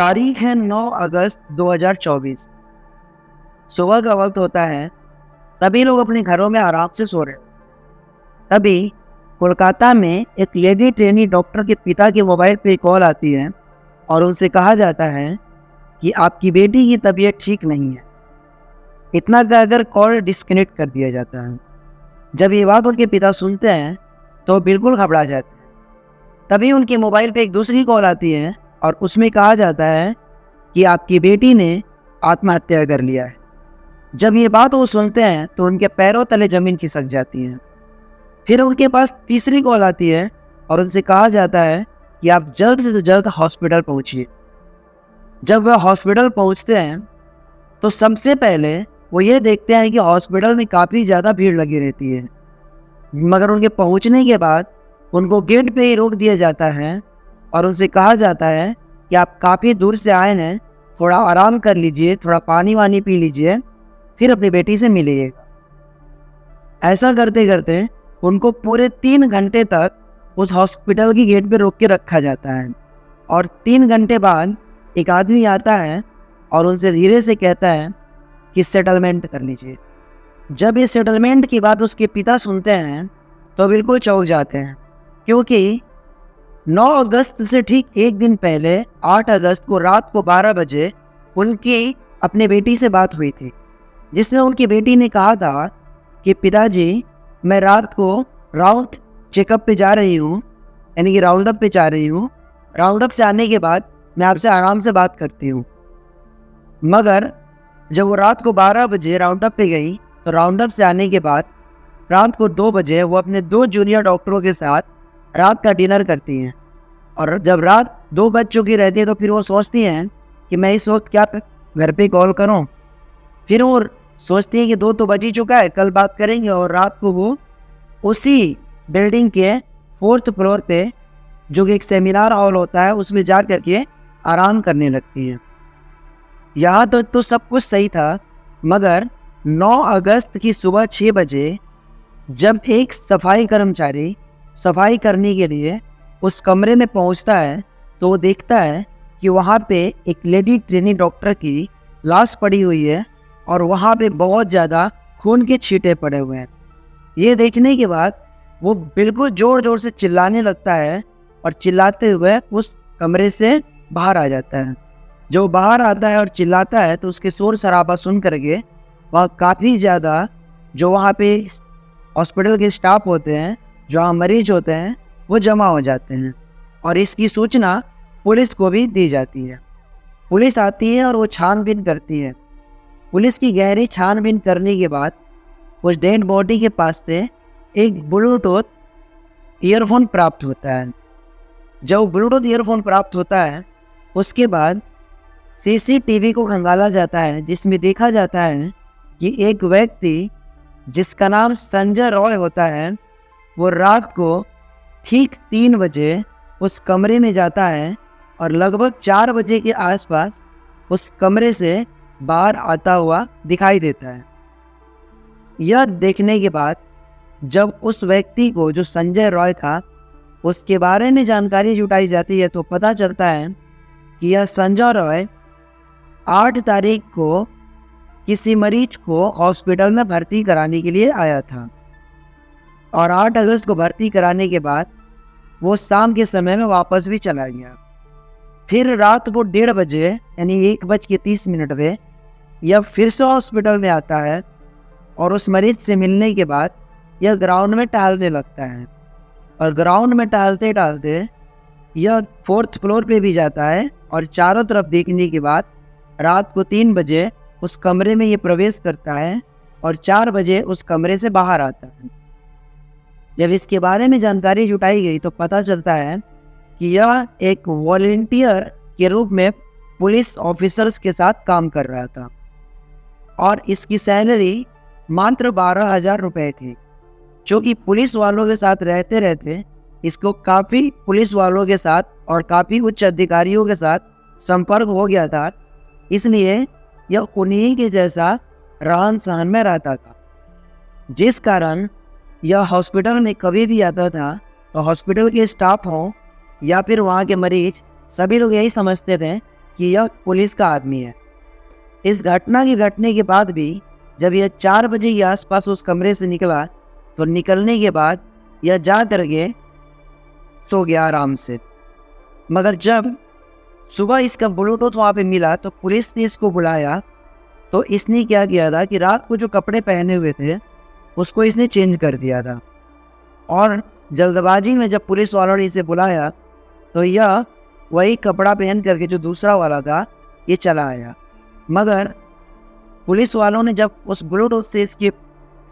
तारीख है 9 अगस्त 2024। सुबह का वक्त होता है। सभी लोग अपने घरों में आराम से सो रहे हैं। तभी कोलकाता में एक लेडी ट्रेनी डॉक्टर के पिता के मोबाइल पे कॉल आती है और उनसे कहा जाता है कि आपकी बेटी की तबीयत ठीक नहीं है। इतना कहकर कॉल डिस्कनेक्ट कर दिया जाता है। जब ये बात उनके पिता सुनते हैं तो बिल्कुल घबरा जाते हैं। तभी उनके मोबाइल पे एक दूसरी कॉल आती है और उसमें कहा जाता है कि आपकी बेटी ने आत्महत्या कर लिया है। जब ये बात वो सुनते हैं तो उनके पैरों तले ज़मीन खिसक जाती है। फिर उनके पास तीसरी कॉल आती है और उनसे कहा जाता है कि आप जल्द से जल्द हॉस्पिटल पहुंचिए। जब वह हॉस्पिटल पहुंचते हैं तो सबसे पहले वो ये देखते हैं कि हॉस्पिटल में काफ़ी ज़्यादा भीड़ लगी रहती है। मगर उनके पहुंचने के बाद उनको गेट पे ही रोक दिया जाता है और उनसे कहा जाता है कि आप काफ़ी दूर से आए हैं, थोड़ा आराम कर लीजिए, थोड़ा पानी वानी पी लीजिए, फिर अपनी बेटी से मिलिएगा। ऐसा करते करते उनको पूरे 3 घंटे तक उस हॉस्पिटल की गेट पे रोक के रखा जाता है और 3 घंटे बाद एक आदमी आता है और उनसे धीरे से कहता है कि सेटलमेंट कर लीजिए। जब ये सेटलमेंट की बात उसके पिता सुनते हैं तो बिल्कुल चौंक जाते हैं, क्योंकि 9 अगस्त से ठीक एक दिन पहले 8 अगस्त को रात को 12 बजे उनकी अपने बेटी से बात हुई थी, जिसमें उनकी बेटी ने कहा था कि पिताजी, मैं रात को राउंड चेकअप पे जा रही हूँ, यानी कि राउंड अप पे जा रही हूँ। राउंड अप से आने के बाद मैं आपसे आराम से बात करती हूँ। मगर जब वो रात को 12 बजे राउंड अप पे गई तो राउंड अप से आने के बाद रात को 2 बजे वो अपने 2 जूनियर डॉक्टरों के साथ रात का डिनर करती हैं। और जब रात 2 बज चुकी रहती है तो फिर वो सोचती हैं कि मैं इस वक्त क्या घर पे कॉल करूं। फिर वो सोचती हैं कि 2 तो बज ही चुका है, कल बात करेंगे। और रात को वो उसी बिल्डिंग के 4th फ्लोर पे, जो कि एक सेमिनार हॉल होता है, उसमें जा कर के आराम करने लगती हैं। यहाँ तक तो सब कुछ सही था, मगर 9 अगस्त की सुबह 6 बजे जब एक सफाई कर्मचारी सफाई करने के लिए उस कमरे में पहुंचता है तो वो देखता है कि वहाँ पे एक लेडी ट्रेनी डॉक्टर की लाश पड़ी हुई है और वहाँ पे बहुत ज़्यादा खून के छींटे पड़े हुए हैं। ये देखने के बाद वो बिल्कुल ज़ोर ज़ोर से चिल्लाने लगता है और चिल्लाते हुए उस कमरे से बाहर आ जाता है। जो बाहर आता है और चिल्लाता है तो उसके शोर शराबा सुन करके वह काफ़ी ज़्यादा जो वहाँ पे हॉस्पिटल के स्टाफ होते हैं, जहाँ मरीज होते हैं, वो जमा हो जाते हैं और इसकी सूचना पुलिस को भी दी जाती है। पुलिस आती है और वो छानबीन करती है। पुलिस की गहरी छानबीन करने के बाद उस डेड बॉडी के पास से एक ब्लूटूथ ईयरफोन प्राप्त होता है। जब ब्लूटूथ ईयरफोन प्राप्त होता है उसके बाद CCTV को खंगाला जाता है, जिसमें देखा जाता है कि एक व्यक्ति जिसका नाम संजय रॉय होता है, वो रात को ठीक 3 बजे उस कमरे में जाता है और लगभग 4 बजे के आसपास उस कमरे से बाहर आता हुआ दिखाई देता है। यह देखने के बाद जब उस व्यक्ति को, जो संजय रॉय था, उसके बारे में जानकारी जुटाई जाती है तो पता चलता है कि यह संजय रॉय 8 तारीख को किसी मरीज को हॉस्पिटल में भर्ती कराने के लिए आया था और 8 अगस्त को भर्ती कराने के बाद वो शाम के समय में वापस भी चला गया। फिर रात को 1:30 बजे, यानी 1:30 पे यह फिर से हॉस्पिटल में आता है और उस मरीज से मिलने के बाद यह ग्राउंड में टहलने लगता है और ग्राउंड में टहलते टहलते यह 4th फ्लोर पे भी जाता है और चारों तरफ देखने के बाद रात को 3 बजे उस कमरे में ये प्रवेश करता है और 4 बजे उस कमरे से बाहर आता है। जब इसके बारे में जानकारी जुटाई गई तो पता चलता है कि यह एक वॉलंटियर के रूप में पुलिस ऑफिसर्स के साथ काम कर रहा था और इसकी सैलरी मात्र 12,000 रुपये थी, जो कि पुलिस वालों के साथ रहते रहते इसको काफ़ी पुलिस वालों के साथ और काफ़ी उच्च अधिकारियों के साथ संपर्क हो गया था। इसलिए यह उन्हीं के जैसा रहन सहन में रहता था, जिस कारण यह हॉस्पिटल में कभी भी आता था तो हॉस्पिटल के स्टाफ हों या फिर वहाँ के मरीज, सभी लोग यही समझते थे कि यह पुलिस का आदमी है। इस घटना के घटने के बाद भी जब यह 4 बजे के आसपास उस कमरे से निकला तो निकलने के बाद यह जा कर के सो गया आराम से। मगर जब सुबह इसका ब्लूटूथ वहाँ पे मिला तो पुलिस ने इसको बुलाया, तो इसने क्या किया था कि रात को जो कपड़े पहने हुए थे उसको इसने चेंज कर दिया था, और जल्दबाजी में जब पुलिस वालों ने इसे बुलाया तो यह वही कपड़ा पहन करके जो दूसरा वाला था ये चला आया। मगर पुलिस वालों ने जब उस ब्लूटूथ से इसके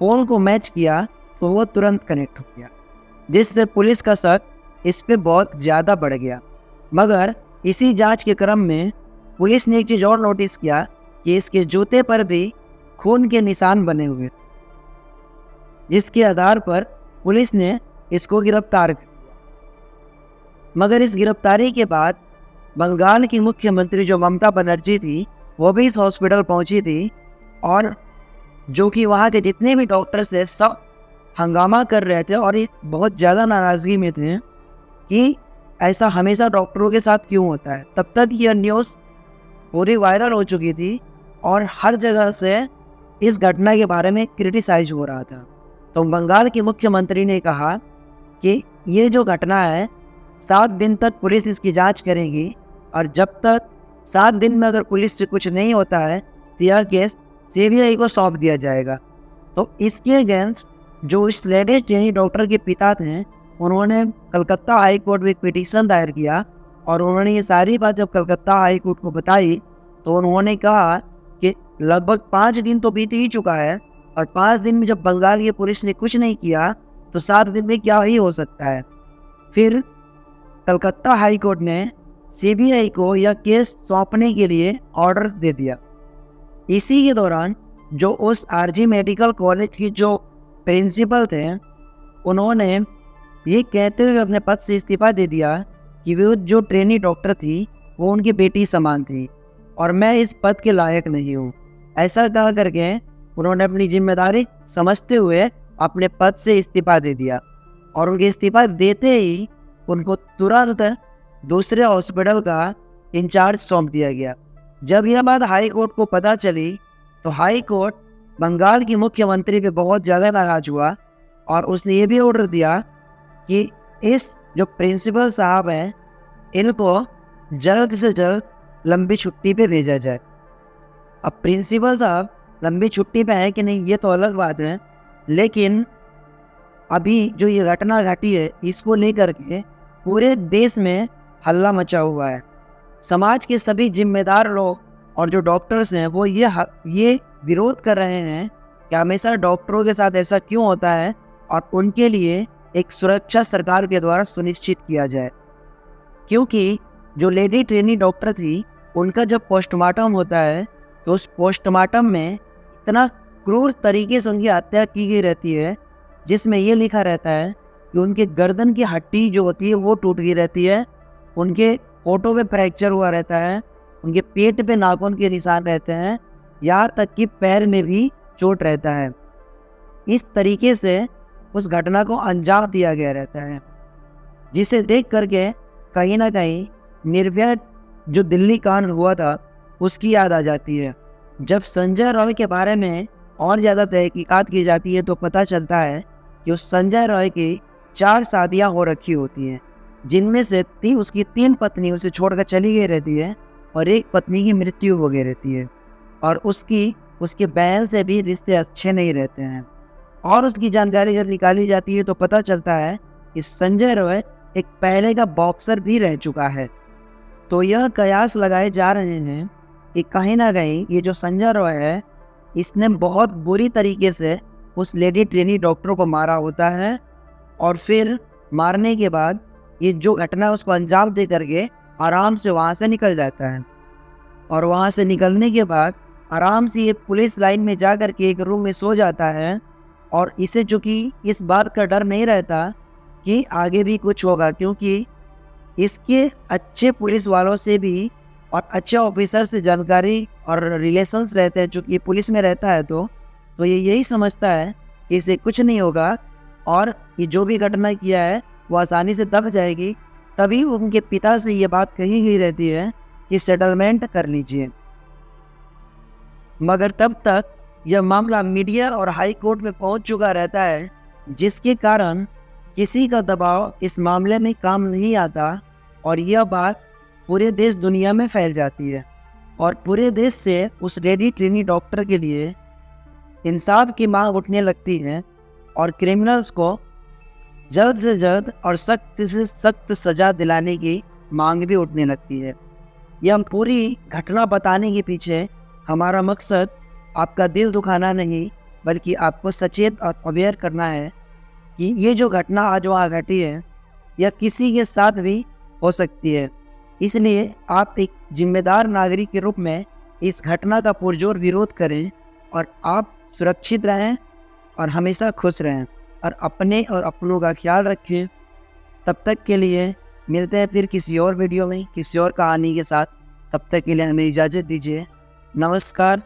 फ़ोन को मैच किया तो वो तुरंत कनेक्ट हो गया, जिससे पुलिस का शक इस पे बहुत ज़्यादा बढ़ गया। मगर इसी जांच के क्रम में पुलिस ने एक चीज़ और नोटिस किया कि इसके जूते पर भी खून के निशान बने हुए थे, जिसके आधार पर पुलिस ने इसको गिरफ्तार कर लिया। मगर इस गिरफ्तारी के बाद बंगाल की मुख्यमंत्री जो ममता बनर्जी थी वो भी इस हॉस्पिटल पहुंची थी, और जो कि वहाँ के जितने भी डॉक्टर्स थे सब हंगामा कर रहे थे और ये बहुत ज़्यादा नाराज़गी में थे कि ऐसा हमेशा डॉक्टरों के साथ क्यों होता है। तब तक यह न्यूज़ पूरी वायरल हो चुकी थी और हर जगह से इस घटना के बारे में क्रिटिसाइज हो रहा था। तो बंगाल की मुख्यमंत्री ने कहा कि ये जो घटना है 7 दिन तक पुलिस इसकी जांच करेगी, और जब तक 7 दिन में अगर पुलिस से कुछ नहीं होता है तो यह केस सीबीआई को सौंप दिया जाएगा। तो इसके अगेंस्ट जो इस लेडीज ट्रेनी डॉक्टर के पिता थे उन्होंने कलकत्ता हाई कोर्ट में एक पिटीशन दायर किया, और उन्होंने ये सारी बात जब कलकत्ता हाई कोर्ट को बताई तो उन्होंने कहा कि लगभग 5 दिन तो बीत ही चुका है, और 5 दिन में जब बंगाल की पुलिस ने कुछ नहीं किया तो 7 दिन में क्या ही हो सकता है। फिर कलकत्ता हाई कोर्ट ने सीबीआई को यह केस सौंपने के लिए ऑर्डर दे दिया। इसी के दौरान जो उस आरजी मेडिकल कॉलेज की जो प्रिंसिपल थे उन्होंने ये कहते हुए अपने पद से इस्तीफा दे दिया कि वो जो ट्रेनी डॉक्टर थी वो उनकी बेटी समान थी और मैं इस पद के लायक नहीं हूँ। ऐसा कहा करके उन्होंने अपनी जिम्मेदारी समझते हुए अपने पद से इस्तीफा दे दिया, और उनके इस्तीफा देते ही उनको तुरंत दूसरे हॉस्पिटल का इंचार्ज सौंप दिया गया। जब यह बात हाई कोर्ट को पता चली तो हाई कोर्ट बंगाल की मुख्यमंत्री पे बहुत ज़्यादा नाराज हुआ, और उसने ये भी ऑर्डर दिया कि इस जो प्रिंसिपल साहब हैं इनको जल्द से जल्द लंबी छुट्टी पे भेजा जाए। अब प्रिंसिपल साहब लंबी छुट्टी पे हैं कि नहीं ये तो अलग बात है, लेकिन अभी जो ये घटना घटी है इसको लेकर के पूरे देश में हल्ला मचा हुआ है। समाज के सभी जिम्मेदार लोग और जो डॉक्टर्स हैं वो ये विरोध कर रहे हैं कि हमेशा डॉक्टरों के साथ ऐसा क्यों होता है, और उनके लिए एक सुरक्षा सरकार के द्वारा सुनिश्चित किया जाए। क्योंकि जो लेडी ट्रेनी डॉक्टर थी उनका जब पोस्टमार्टम होता है तो उस पोस्टमार्टम में इतना क्रूर तरीके से उनकी हत्या की गई रहती है, जिसमें ये लिखा रहता है कि उनके गर्दन की हड्डी जो होती है वो टूट गई रहती है, उनके होठों पे फ्रैक्चर हुआ रहता है, उनके पेट पे नाखून के निशान रहते हैं, यहाँ तक कि पैर में भी चोट रहता है। इस तरीके से उस घटना को अंजाम दिया गया रहता है, जिसे देख करके कहीं ना कहीं निर्भया जो दिल्ली कांड हुआ था उसकी याद आ जाती है। जब संजय रॉय के बारे में और ज़्यादा तहकीकात की जाती है तो पता चलता है कि उस संजय रॉय की 4 शादियाँ हो रखी होती हैं, जिनमें से उसकी 3 पत्नी उसे छोड़कर चली गई रहती है और एक पत्नी की मृत्यु हो गई रहती है, और उसके बहन से भी रिश्ते अच्छे नहीं रहते हैं। और उसकी जानकारी जब निकाली जाती है तो पता चलता है कि संजय रॉय एक पहले का बॉक्सर भी रह चुका है। तो यह कयास लगाए जा रहे हैं कि कहीं ना कहीं ये जो संजय रॉय है इसने बहुत बुरी तरीके से उस लेडी ट्रेनी डॉक्टर को मारा होता है, और फिर मारने के बाद ये जो घटना उसको अंजाम दे करके आराम से वहाँ से निकल जाता है। और वहाँ से निकलने के बाद आराम से ये पुलिस लाइन में जा कर के एक रूम में सो जाता है, और इसे चूँकि इस बात का डर नहीं रहता कि आगे भी कुछ होगा, क्योंकि इसके अच्छे पुलिस वालों से भी और अच्छे ऑफिसर से जानकारी और रिलेशंस रहते हैं। चूँकि पुलिस में रहता है तो ये यही समझता है कि इसे कुछ नहीं होगा, और ये जो भी घटना किया है वो आसानी से दब जाएगी। तभी उनके पिता से ये बात कही गई रहती है कि सेटलमेंट कर लीजिए। मगर तब तक यह मामला मीडिया और हाई कोर्ट में पहुंच चुका रहता है, जिसके कारण किसी का दबाव इस मामले में काम नहीं आता और यह बात पूरे देश दुनिया में फैल जाती है और पूरे देश से उस लेडी ट्रेनी डॉक्टर के लिए इंसाफ की मांग उठने लगती है और क्रिमिनल्स को जल्द से जल्द और सख्त से सख्त सज़ा दिलाने की मांग भी उठने लगती है। यह पूरी घटना बताने के पीछे हमारा मकसद आपका दिल दुखाना नहीं, बल्कि आपको सचेत और अवेयर करना है कि ये जो घटना आज वहाँ घटी है यह किसी के साथ भी हो सकती है। इसलिए आप एक जिम्मेदार नागरिक के रूप में इस घटना का पुरजोर विरोध करें और आप सुरक्षित रहें और हमेशा खुश रहें और अपने और अपनों का ख्याल रखें। तब तक के लिए मिलते हैं फिर किसी और वीडियो में किसी और कहानी के साथ। तब तक के लिए हमें इजाज़त दीजिए। नमस्कार।